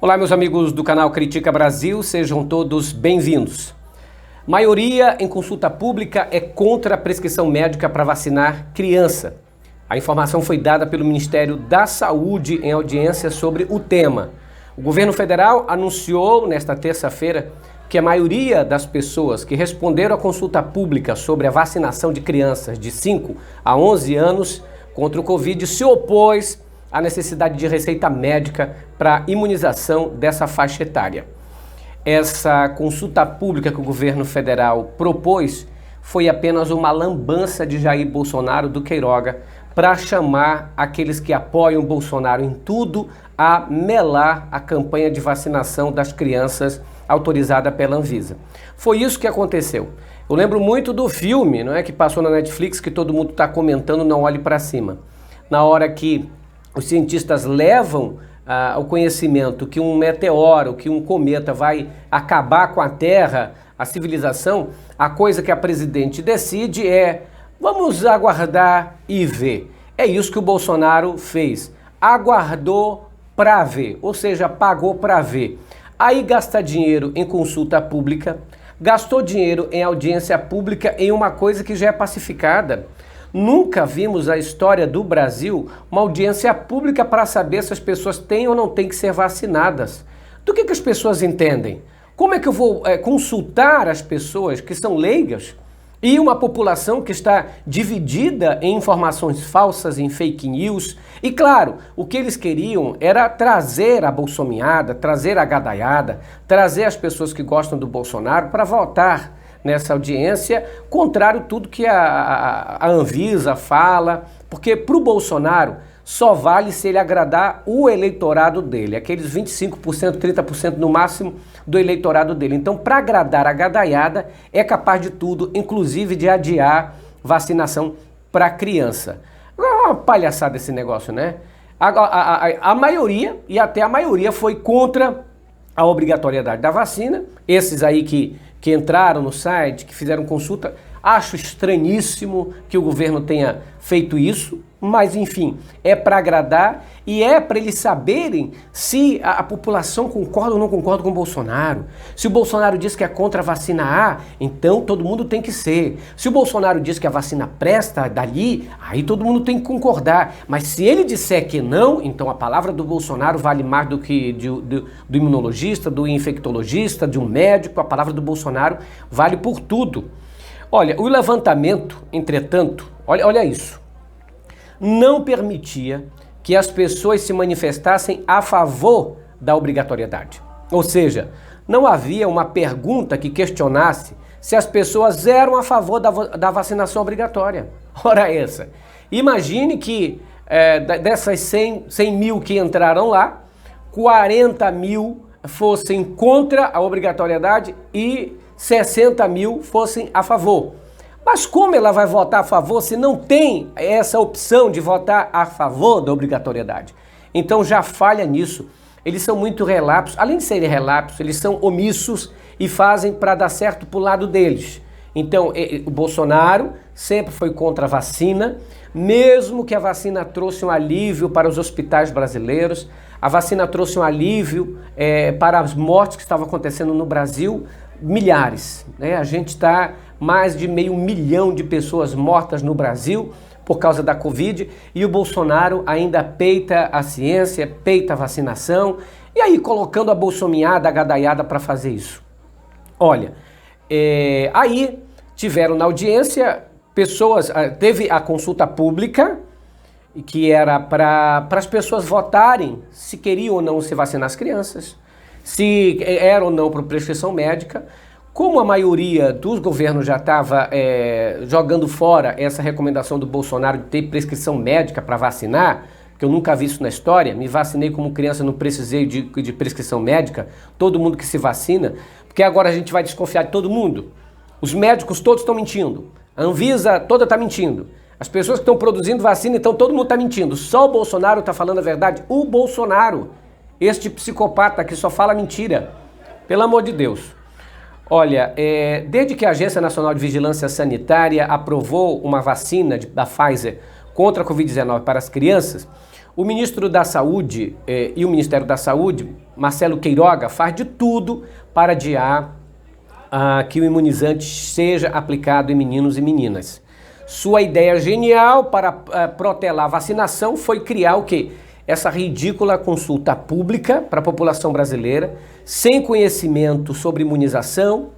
Olá, meus amigos do canal Critica Brasil, sejam todos bem-vindos. Maioria em consulta pública é contra a prescrição médica para vacinar criança. A informação foi dada pelo Ministério da Saúde em audiência sobre o tema. O governo federal anunciou nesta terça-feira que a maioria das pessoas que responderam à consulta pública sobre a vacinação de crianças de 5 a 11 anos contra o Covid se opôs à necessidade de receita médica para imunização dessa faixa etária. Essa consulta pública que o governo federal propôs foi apenas uma lambança de Jair Bolsonaro do Queiroga para chamar aqueles que apoiam Bolsonaro em tudo a melar a campanha de vacinação das crianças autorizada pela Anvisa. Foi isso que aconteceu. Eu lembro muito do filme, não é, que passou na Netflix, que todo mundo está comentando, Não Olhe para Cima. Na hora que os cientistas levam ao conhecimento que um meteoro, que um cometa vai acabar com a Terra, a civilização, a coisa que a presidente decide é: vamos aguardar e ver. É isso que o Bolsonaro fez. Aguardou para ver, ou seja, pagou para ver. Aí gasta dinheiro em consulta pública, gastou dinheiro em audiência pública em uma coisa que já é pacificada. Nunca vimos na história do Brasil uma audiência pública para saber se as pessoas têm ou não têm que ser vacinadas. Do que as pessoas entendem? Como é que eu vou consultar as pessoas que são leigas e uma população que está dividida em informações falsas, em fake news? E claro, o que eles queriam era trazer a bolsominiada, trazer a gadaiada, trazer as pessoas que gostam do Bolsonaro para votar nessa audiência, contrário a tudo que a Anvisa fala, porque para o Bolsonaro só vale se ele agradar o eleitorado dele, aqueles 25%, 30% no máximo do eleitorado dele. Então, para agradar a gadaiada, é capaz de tudo, inclusive de adiar vacinação para criança. É uma palhaçada esse negócio, né? A maioria, e até a maioria, foi contra a obrigatoriedade da vacina. Esses aí que entraram no site, que fizeram consulta, acho estranhíssimo que o governo tenha feito isso, mas enfim, é para agradar e é para eles saberem se a população concorda ou não concorda com o Bolsonaro. Se o Bolsonaro diz que é contra a vacina A, então todo mundo tem que ser. Se o Bolsonaro diz que a vacina presta dali, aí todo mundo tem que concordar. Mas se ele disser que não, então a palavra do Bolsonaro vale mais do que do imunologista, do infectologista, de um médico. A palavra do Bolsonaro vale por tudo. Olha, o levantamento, entretanto, olha isso, não permitia que as pessoas se manifestassem a favor da obrigatoriedade. Ou seja, não havia uma pergunta que questionasse se as pessoas eram a favor da vacinação obrigatória. Ora essa, imagine que dessas 100 mil que entraram lá, 40 mil fossem contra a obrigatoriedade e 60 mil fossem a favor. Mas como ela vai votar a favor se não tem essa opção de votar a favor da obrigatoriedade? Então já falha nisso. Eles são muito relapsos. Além de serem relapsos, eles são omissos e fazem para dar certo para o lado deles. Então o Bolsonaro sempre foi contra a vacina, mesmo que a vacina trouxe um alívio para os hospitais brasileiros, a vacina trouxe um alívio para as mortes que estavam acontecendo no Brasil, milhares, né? A gente está mais de 500 mil de pessoas mortas no Brasil por causa da Covid e o Bolsonaro ainda peita a ciência, peita a vacinação e aí colocando a bolsominiada, a gadaiada para fazer isso. Olha, aí tiveram na audiência pessoas, teve a consulta pública que era para as pessoas votarem se queriam ou não se vacinar as crianças, se era ou não por prescrição médica. Como a maioria dos governos já estava jogando fora essa recomendação do Bolsonaro de ter prescrição médica para vacinar, que eu nunca vi isso na história, me vacinei como criança, não precisei de prescrição médica, todo mundo que se vacina, porque agora a gente vai desconfiar de todo mundo. Os médicos todos estão mentindo, a Anvisa toda está mentindo, as pessoas que estão produzindo vacina, então todo mundo está mentindo, só o Bolsonaro está falando a verdade. O Bolsonaro, este psicopata que só fala mentira, pelo amor de Deus. Olha, desde que a Agência Nacional de Vigilância Sanitária aprovou uma vacina da Pfizer contra a Covid-19 para as crianças, O ministro da Saúde e o Ministério da Saúde, Marcelo Queiroga, faz de tudo para adiar que o imunizante seja aplicado em meninos e meninas. Sua ideia genial para protelar a vacinação foi criar o quê? Essa ridícula consulta pública para a população brasileira, sem conhecimento sobre imunização,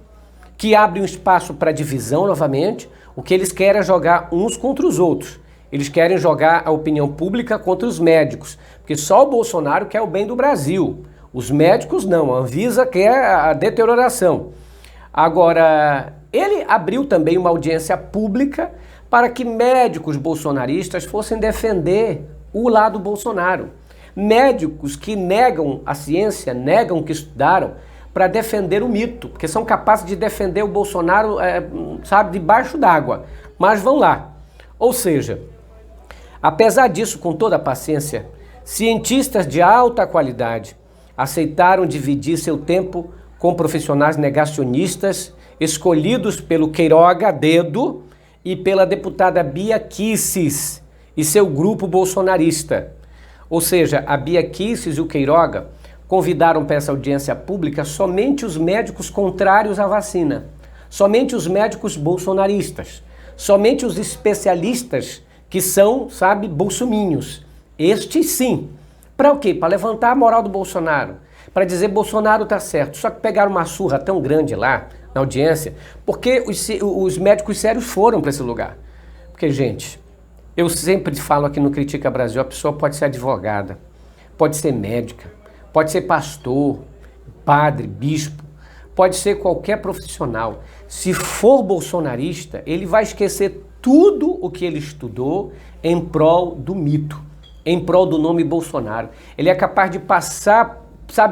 que abre um espaço para divisão novamente. O que eles querem é jogar uns contra os outros. Eles querem jogar a opinião pública contra os médicos, porque só o Bolsonaro quer o bem do Brasil. Os médicos não, a Anvisa quer a deterioração. Agora, ele abriu também uma audiência pública para que médicos bolsonaristas fossem defender o lado Bolsonaro. Médicos que negam a ciência, negam o que estudaram, para defender o mito, porque são capazes de defender o Bolsonaro, debaixo d'água. Mas vão lá. Ou seja, apesar disso, com toda a paciência, cientistas de alta qualidade aceitaram dividir seu tempo com profissionais negacionistas escolhidos pelo Queiroga a dedo e pela deputada Bia Kicis e seu grupo bolsonarista. Ou seja, a Bia Kicis e o Queiroga convidaram para essa audiência pública somente os médicos contrários à vacina, somente os médicos bolsonaristas, somente os especialistas que são, bolsominhos. Estes sim. Para o quê? Para levantar a moral do Bolsonaro, para dizer Bolsonaro tá certo. Só que pegaram uma surra tão grande lá na audiência, porque os médicos sérios foram para esse lugar. Porque, gente, eu sempre falo aqui no Critica Brasil, a pessoa pode ser advogada, pode ser médica, pode ser pastor, padre, bispo, pode ser qualquer profissional. Se for bolsonarista, ele vai esquecer tudo o que ele estudou em prol do mito, em prol do nome Bolsonaro. Ele é capaz de passar,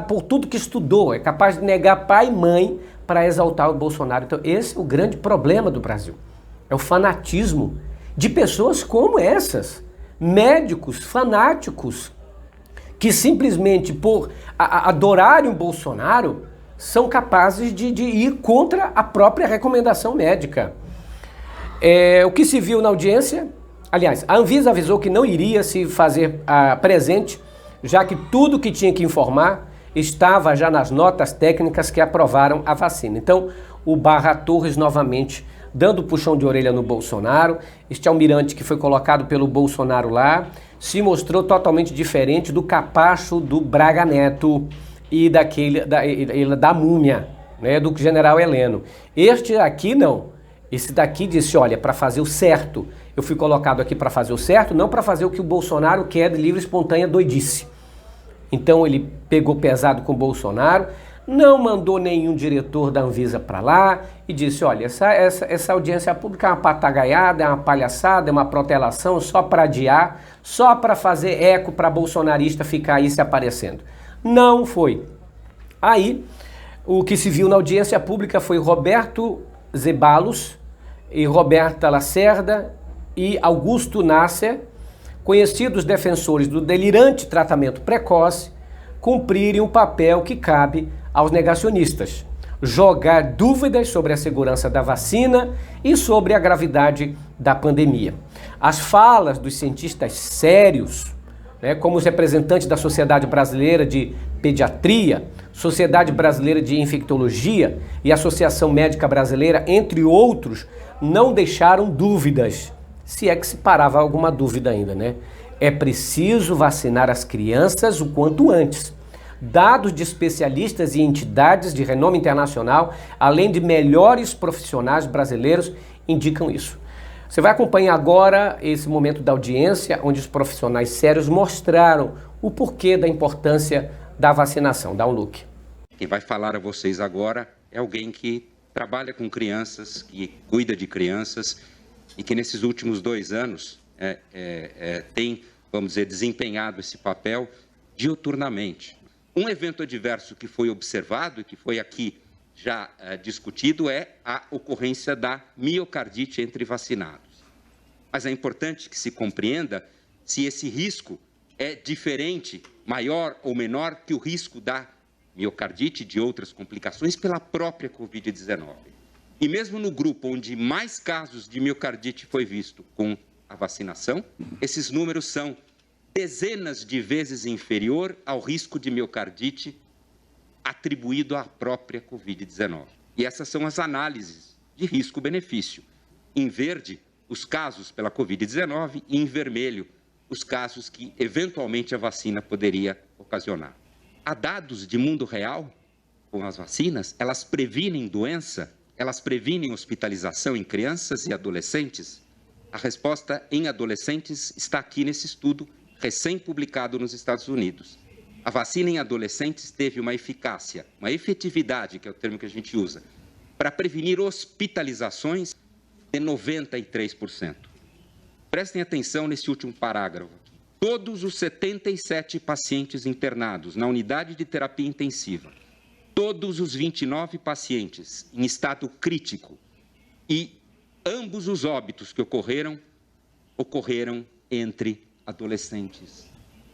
por tudo que estudou, é capaz de negar pai e mãe para exaltar o Bolsonaro. Então esse é o grande problema do Brasil. É o fanatismo de pessoas como essas, médicos fanáticos, que simplesmente por adorarem o Bolsonaro são capazes de ir contra a própria recomendação médica. O que se viu na audiência, aliás, a Anvisa avisou que não iria se fazer presente, já que tudo que tinha que informar estava já nas notas técnicas que aprovaram a vacina. Então, o Barra Torres novamente dando puxão de orelha no Bolsonaro. Este almirante que foi colocado pelo Bolsonaro lá se mostrou totalmente diferente do capacho do Braga Neto e da múmia, né, do general Heleno. Este aqui não. Esse daqui disse, olha, para fazer o certo. Eu fui colocado aqui para fazer o certo, não para fazer o que o Bolsonaro quer de livre e espontânea doidice. Então ele pegou pesado com o Bolsonaro, não mandou nenhum diretor da Anvisa para lá e disse, olha, essa audiência pública é uma papagaiada, é uma palhaçada, é uma protelação só para adiar, só para fazer eco para bolsonarista ficar aí se aparecendo. Não foi. Aí, o que se viu na audiência pública foi Roberto Zeballos e Roberta Lacerda e Augusto Nasser, conhecidos defensores do delirante tratamento precoce, cumprirem o papel que cabe aos negacionistas, jogar dúvidas sobre a segurança da vacina e sobre a gravidade da pandemia. As falas dos cientistas sérios, como os representantes da Sociedade Brasileira de Pediatria, Sociedade Brasileira de Infectologia e Associação Médica Brasileira, entre outros, não deixaram dúvidas, se é que se parava alguma dúvida ainda, né? É preciso vacinar as crianças o quanto antes. Dados de especialistas e entidades de renome internacional, além de melhores profissionais brasileiros, indicam isso. Você vai acompanhar agora esse momento da audiência, onde os profissionais sérios mostraram o porquê da importância da vacinação. Dá um look. Quem vai falar a vocês agora é alguém que trabalha com crianças, que cuida de crianças e que nesses últimos 2 anos tem, vamos dizer, desempenhado esse papel diuturnamente. Um evento adverso que foi observado e que foi aqui já discutido é a ocorrência da miocardite entre vacinados. Mas é importante que se compreenda se esse risco é diferente, maior ou menor que o risco da miocardite e de outras complicações pela própria Covid-19. E mesmo no grupo onde mais casos de miocardite foi visto com a vacinação, esses números são dezenas de vezes inferior ao risco de miocardite atribuído à própria Covid-19. E essas são as análises de risco-benefício. Em verde, os casos pela Covid-19 e em vermelho, os casos que eventualmente a vacina poderia ocasionar. Há dados de mundo real com as vacinas? Elas previnem doença? Elas previnem hospitalização em crianças e adolescentes? A resposta em adolescentes está aqui nesse estudo recém-publicado nos Estados Unidos. A vacina em adolescentes teve uma eficácia, uma efetividade, que é o termo que a gente usa, para prevenir hospitalizações de 93%. Prestem atenção nesse último parágrafo. Todos os 77 pacientes internados na unidade de terapia intensiva, todos os 29 pacientes em estado crítico e ambos os óbitos que ocorreram entre adolescentes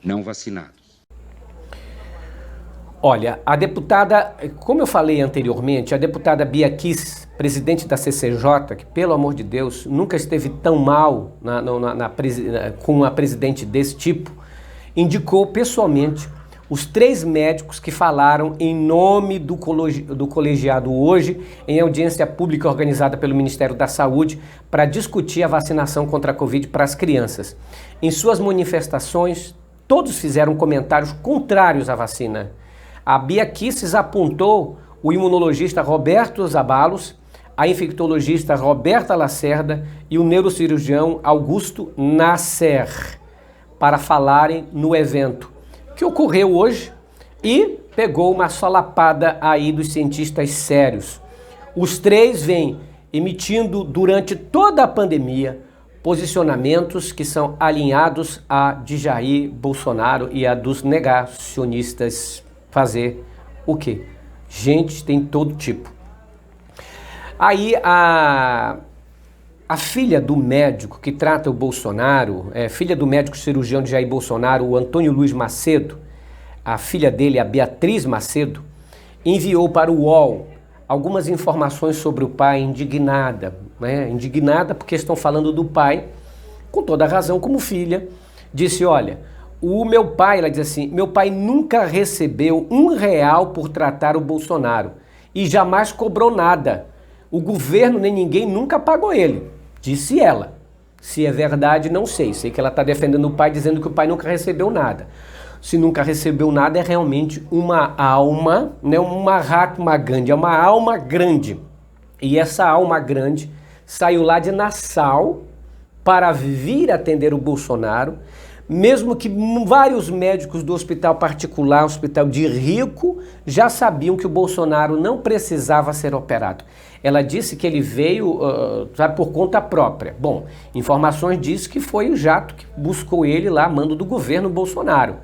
não vacinados. Olha, a deputada, como eu falei anteriormente, a deputada Bia Kicis, presidente da CCJ, que, pelo amor de Deus, nunca esteve tão mal com uma presidente desse tipo, indicou pessoalmente os 3 médicos que falaram em nome do colegiado hoje, em audiência pública organizada pelo Ministério da Saúde, para discutir a vacinação contra a Covid para as crianças. Em suas manifestações, todos fizeram comentários contrários à vacina. A Bia Kicis apontou o imunologista Roberto Zabalos, a infectologista Roberta Lacerda e o neurocirurgião Augusto Nasser para falarem no evento que ocorreu hoje e pegou uma solapada aí dos cientistas sérios. Os 3 vêm emitindo durante toda a pandemia posicionamentos que são alinhados a de Jair Bolsonaro e a dos negacionistas. Fazer o quê? Gente, tem todo tipo. Aí a filha do médico que trata o Bolsonaro, filha do médico cirurgião de Jair Bolsonaro, o Antônio Luiz Macedo, a filha dele, a Beatriz Macedo, enviou para o UOL algumas informações sobre o pai, indignada, né? Indignada porque estão falando do pai, com toda a razão, como filha, disse, olha, o meu pai, ela diz assim, meu pai nunca recebeu R$1 por tratar o Bolsonaro e jamais cobrou nada. O governo nem ninguém nunca pagou ele, disse ela. Se é verdade, não sei. Sei que ela está defendendo o pai, dizendo que o pai nunca recebeu nada. Se nunca recebeu nada, é realmente uma alma, né? Uma Mahatma Gandhi, é uma alma grande. E essa alma grande saiu lá de Nassau para vir atender o Bolsonaro, mesmo que vários médicos do hospital particular, hospital de rico, já sabiam que o Bolsonaro não precisava ser operado. Ela disse que ele veio por conta própria. Bom, informações dizem que foi o jato que buscou ele lá, mando do governo Bolsonaro.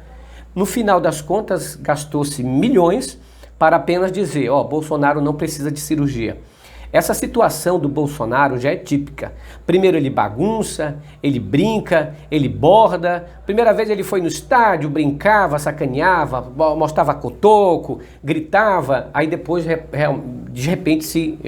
No final das contas, gastou-se milhões para apenas dizer, Bolsonaro não precisa de cirurgia. Essa situação do Bolsonaro já é típica. Primeiro ele bagunça, ele brinca, ele borda. Primeira vez ele foi no estádio, brincava, sacaneava, mostrava cotoco, gritava. Aí depois, de repente,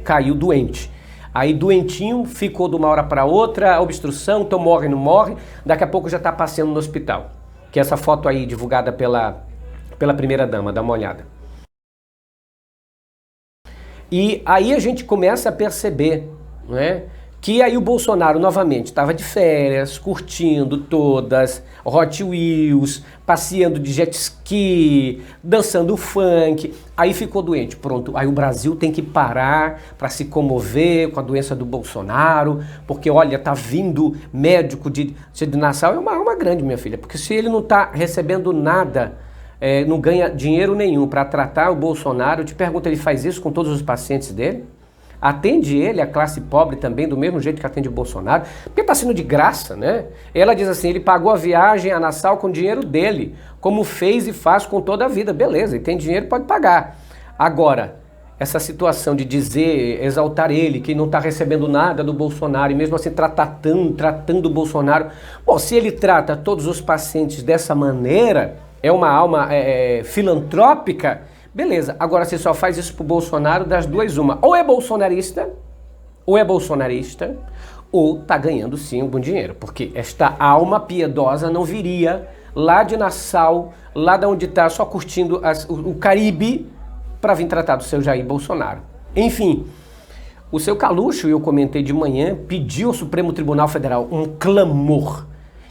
caiu doente. Aí doentinho, ficou de uma hora para outra, obstrução, então morre, não morre. Daqui a pouco já está passeando no hospital. Que é essa foto aí divulgada pela primeira-dama, dá uma olhada. E aí a gente começa a perceber, né, que aí o Bolsonaro novamente estava de férias, curtindo todas, Hot Wheels, passeando de jet ski, dançando funk, aí ficou doente. Pronto, aí o Brasil tem que parar para se comover com a doença do Bolsonaro, porque olha, tá vindo médico de Nassau, é uma alma grande, minha filha, porque se ele não tá recebendo nada, não ganha dinheiro nenhum para tratar o Bolsonaro, eu te pergunto, ele faz isso com todos os pacientes dele? Atende ele, a classe pobre também, do mesmo jeito que atende o Bolsonaro? Porque está sendo de graça, né? Ela diz assim, ele pagou a viagem a Nassau com o dinheiro dele, como fez e faz com toda a vida. Beleza, ele tem dinheiro, pode pagar. Agora, essa situação de dizer, exaltar ele, que não está recebendo nada do Bolsonaro, e mesmo assim tratando o Bolsonaro. Bom, se ele trata todos os pacientes dessa maneira, é uma alma filantrópica, beleza. Agora, se só faz isso pro Bolsonaro, das duas uma. Ou é bolsonarista, ou está ganhando sim algum dinheiro, porque esta alma piedosa não viria lá de Nassau, lá de onde está só curtindo o Caribe, para vir tratar do seu Jair Bolsonaro. Enfim, o seu Calucho, eu comentei de manhã, pediu ao Supremo Tribunal Federal um clamor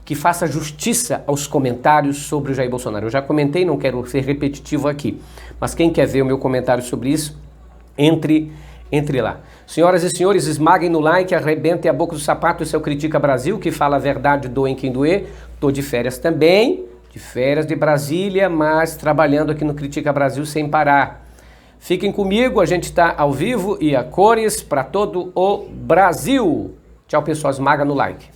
que faça justiça aos comentários sobre o Jair Bolsonaro. Eu já comentei, não quero ser repetitivo aqui, mas quem quer ver o meu comentário sobre isso, entre lá. Senhoras e senhores, esmaguem no like, arrebentem a boca do sapato, esse é o Critica Brasil, que fala a verdade, doem quem doer. Tô de férias também, de férias de Brasília, mas trabalhando aqui no Critica Brasil sem parar. Fiquem comigo, a gente está ao vivo e a cores para todo o Brasil. Tchau, pessoal, esmaga no like.